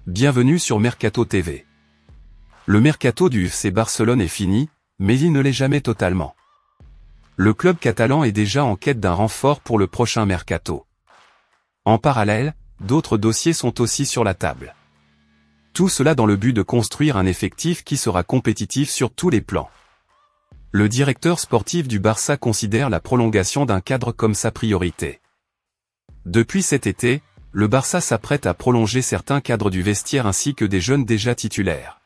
Bienvenue sur Mercato TV. Le mercato du FC Barcelone est fini, mais il ne l'est jamais totalement. Le club catalan est déjà en quête d'un renfort pour le prochain mercato. En parallèle, d'autres dossiers sont aussi sur la table. Tout cela dans le but de construire un effectif qui sera compétitif sur tous les plans. Le directeur sportif du Barça considère la prolongation d'un cadre comme sa priorité. Depuis cet été, le Barça s'apprête à prolonger certains cadres du vestiaire ainsi que des jeunes déjà titulaires.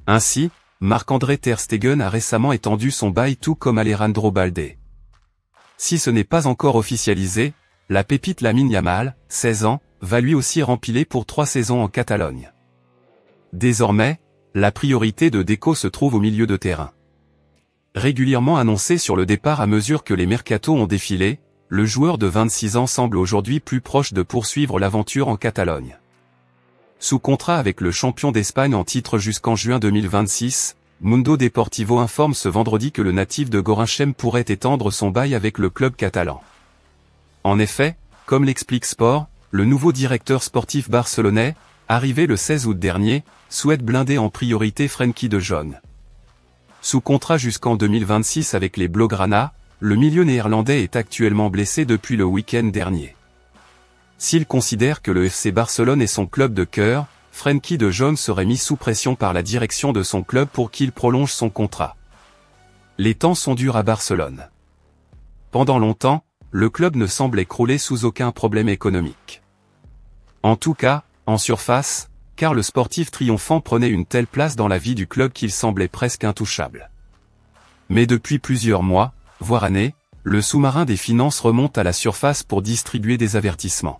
Ainsi, Marc-André Ter Stegen a récemment étendu son bail tout comme Alejandro Balde. Si ce n'est pas encore officialisé, la pépite Lamine Yamal, 16 ans, va lui aussi rempiler pour 3 saisons en Catalogne. Désormais, la priorité de Deco se trouve au milieu de terrain. Régulièrement annoncé sur le départ à mesure que les mercatos ont défilé, le joueur de 26 ans semble aujourd'hui plus proche de poursuivre l'aventure en Catalogne. Sous contrat avec le champion d'Espagne en titre jusqu'en juin 2026, Mundo Deportivo informe ce vendredi que le natif de Gorinchem pourrait étendre son bail avec le club catalan. En effet, comme l'explique Sport, le nouveau directeur sportif barcelonais, arrivé le 16 août dernier, souhaite blinder en priorité Frenkie de Jong. Sous contrat jusqu'en 2026 avec les Blaugrana, le milieu néerlandais est actuellement blessé depuis le week-end dernier. S'il considère que le FC Barcelone est son club de cœur, Frenkie de Jong serait mis sous pression par la direction de son club pour qu'il prolonge son contrat. Les temps sont durs à Barcelone. Pendant longtemps, le club ne semblait crouler sous aucun problème économique. En tout cas, en surface, car le sportif triomphant prenait une telle place dans la vie du club qu'il semblait presque intouchable. Mais depuis plusieurs mois, voire années, le sous-marin des finances remonte à la surface pour distribuer des avertissements.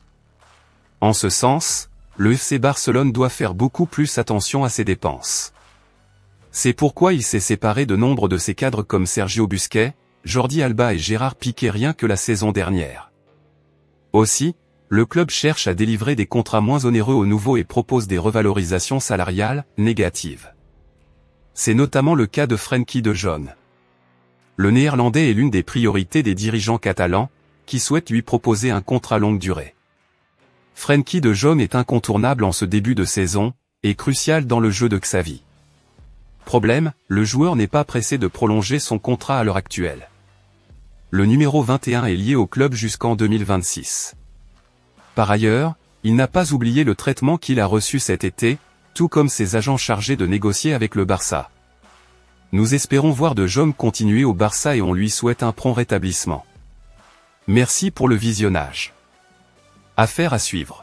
En ce sens, le FC Barcelone doit faire beaucoup plus attention à ses dépenses. C'est pourquoi il s'est séparé de nombre de ses cadres comme Sergio Busquets, Jordi Alba et Gérard Piqué rien que la saison dernière. Aussi, le club cherche à délivrer des contrats moins onéreux aux nouveaux et propose des revalorisations salariales négatives. C'est notamment le cas de Frenkie de Jong. Le néerlandais est l'une des priorités des dirigeants catalans, qui souhaitent lui proposer un contrat longue durée. Frenkie de Jong est incontournable en ce début de saison, et crucial dans le jeu de Xavi. Problème, le joueur n'est pas pressé de prolonger son contrat à l'heure actuelle. Le numéro 21 est lié au club jusqu'en 2026. Par ailleurs, il n'a pas oublié le traitement qu'il a reçu cet été, tout comme ses agents chargés de négocier avec le Barça. Nous espérons voir de Jong continuer au Barça et on lui souhaite un prompt rétablissement. Merci pour le visionnage. Affaire à suivre.